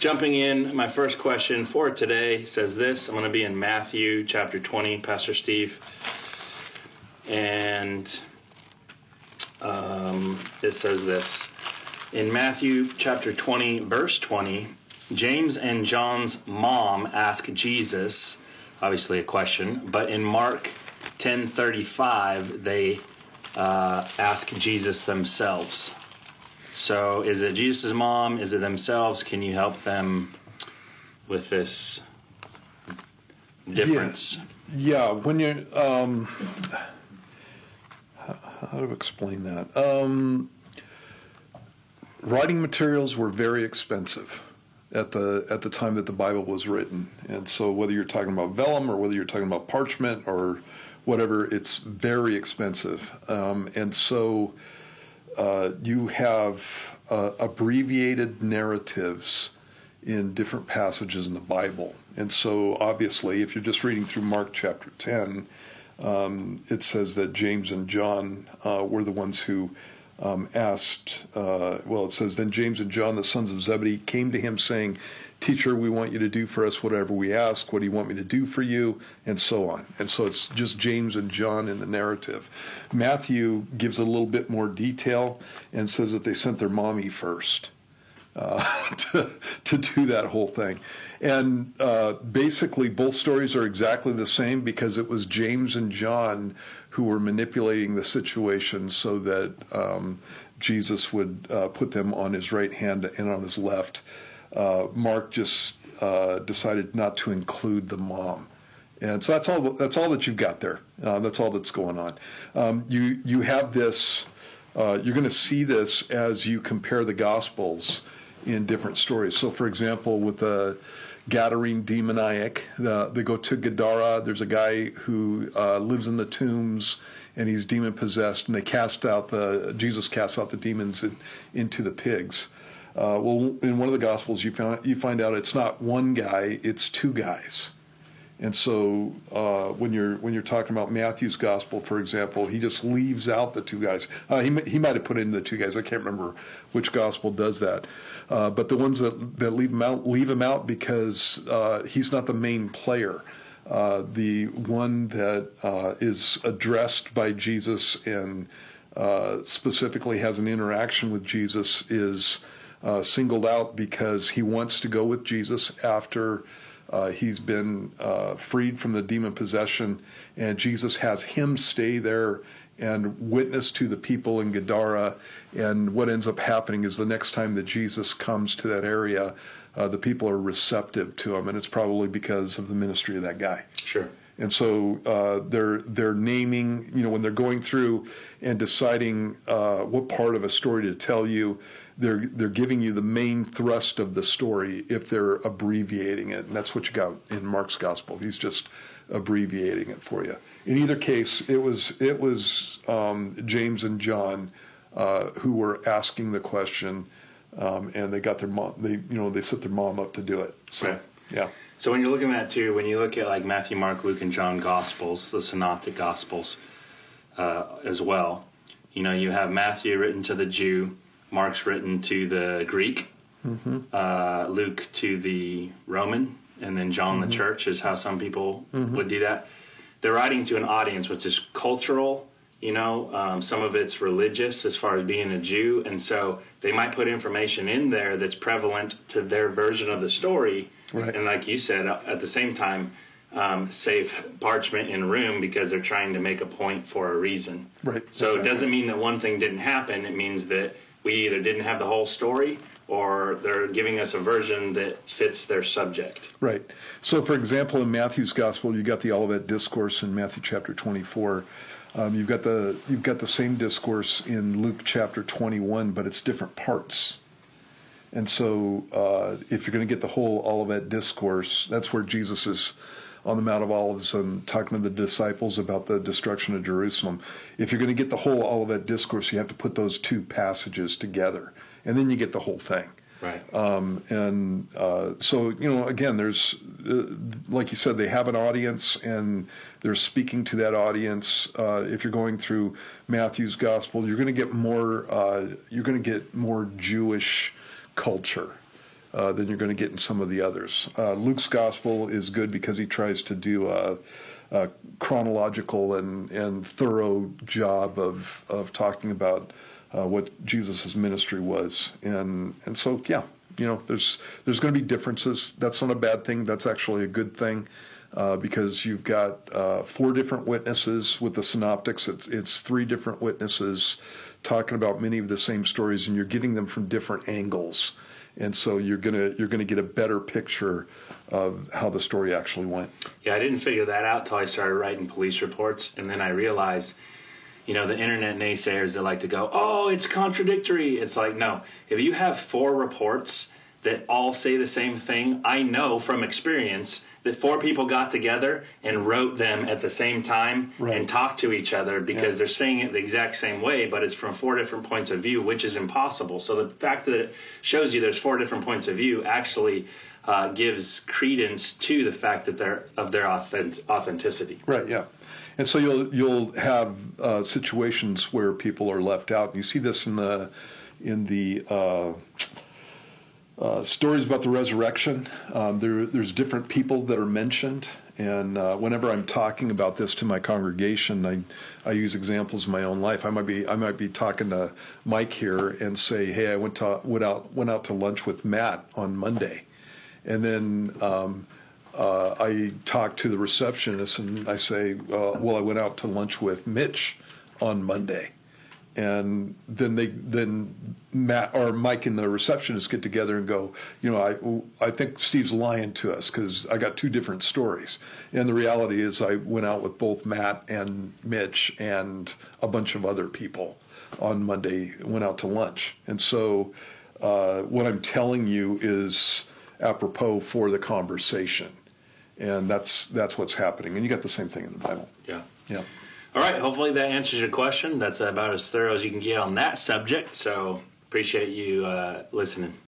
Jumping in, my first question for today says this. I'm going to be in Matthew chapter 20, Pastor Steve. And it says this. In Matthew chapter 20, verse 20, James and John's mom ask Jesus, obviously a question, but in Mark 10:35, they ask Jesus themselves. So is it Jesus' mom? Is it themselves? Can you help them with this difference? Yeah. When you how to explain that? Writing materials were very expensive at the time that the Bible was written, and so whether you're talking about vellum or whether you're talking about parchment or whatever, it's very expensive, and so you have abbreviated narratives in different passages in the Bible, and so obviously, if you're just reading through Mark chapter 10. It says that James and John were the ones who asked, it says, then James and John, the sons of Zebedee, came to him saying, Teacher, we want you to do for us whatever we ask. What do you want me to do for you? And so on. And so it's just James and John in the narrative. Matthew gives a little bit more detail and says that they sent their mommy first. To do that whole thing. And basically both stories are exactly the same because it was James and John who were manipulating the situation so that Jesus would put them on his right hand and on his left. Mark just decided not to include the mom. And so that's all that you've got there. That's all that's going on. You have this, you're going to see this as you compare the Gospels in different stories. So, for example, with the Gadarene demoniac, they go to Gadara. There's a guy who lives in the tombs, and he's demon-possessed, and Jesus casts out the demons into the pigs. In one of the Gospels, you find out it's not one guy, it's two guys. And so when you're talking about Matthew's gospel, for example, he just leaves out the two guys. He might have put in the two guys. I can't remember which gospel does that. But the ones that leave him out because he's not the main player. The one that is addressed by Jesus and specifically has an interaction with Jesus is singled out because he wants to go with Jesus after he's been freed from the demon possession, and Jesus has him stay there and witness to the people in Gadara. And what ends up happening is the next time that Jesus comes to that area, the people are receptive to him, and it's probably because of the ministry of that guy. Sure. And so they're naming, when they're going through and deciding what part of a story to tell you, they're giving you the main thrust of the story if they're abbreviating it. And that's what you got in Mark's gospel. He's just abbreviating it for you. In either case, it was James and John who were asking the question, and they got their mom. They set their mom up to do it. So, right. Yeah. So when you're looking at too, when you look at like Matthew, Mark, Luke, and John Gospels, the Synoptic Gospels as well, you have Matthew written to the Jew, Mark's written to the Greek, Luke to the Roman, and then John the church is how some people would do that. They're writing to an audience which is cultural, some of it's religious as far as being a Jew, and so they might put information in there that's prevalent to their version of the story. Right. And like you said, at the same time, save parchment in room because they're trying to make a point for a reason. Right. So It doesn't mean that one thing didn't happen. It means that we either didn't have the whole story or they're giving us a version that fits their subject. Right. So, for example, in Matthew's Gospel, you got the Olivet Discourse in Matthew chapter 24. You've got the same discourse in Luke chapter 21, but it's different parts. And so if you're going to get the whole Olivet Discourse, that's where Jesus is on the Mount of Olives and talking to the disciples about the destruction of Jerusalem. If you're going to get the whole Olivet Discourse, you have to put those two passages together, and then you get the whole thing. Right. So, again, there's, like you said, they have an audience, and they're speaking to that audience. If you're going through Matthew's Gospel, you're going to get more Jewish culture. than you're going to get in some of the others. Luke's gospel is good because he tries to do a chronological and thorough job of talking about what Jesus' ministry was. And so, yeah, there's going to be differences. That's not a bad thing. That's actually a good thing. Because you've got 4 different witnesses with the synoptics. It's 3 different witnesses talking about many of the same stories, and you're getting them from different angles. And so you're gonna get a better picture of how the story actually went. Yeah, I didn't figure that out till I started writing police reports, and then I realized, the internet naysayers that like to go, oh, it's contradictory. It's like, no, if you have 4 reports that all say the same thing, I know from experience that 4 people got together and wrote them at the same time and talked to each other because they're saying it the exact same way, but it's from 4 different points of view, which is impossible. So the fact that it shows you there's 4 different points of view actually gives credence to the fact that they're of their authenticity. Right, yeah. And so you'll have situations where people are left out. You see this in the stories about the resurrection. There's different people that are mentioned, and whenever I'm talking about this to my congregation, I use examples of my own life. I might be talking to Mike here and say, "Hey, I went out to lunch with Matt on Monday," and then I talk to the receptionist and I say, "Well, I went out to lunch with Mitch on Monday." And then Matt or Mike and the receptionist get together and go, I think Steve's lying to us because I got 2 different stories. And the reality is I went out with both Matt and Mitch and a bunch of other people on Monday, went out to lunch. And so what I'm telling you is apropos for the conversation. And that's what's happening. And you got the same thing in the Bible. Yeah. Yeah. All right, hopefully that answers your question. That's about as thorough as you can get on that subject, so appreciate you listening.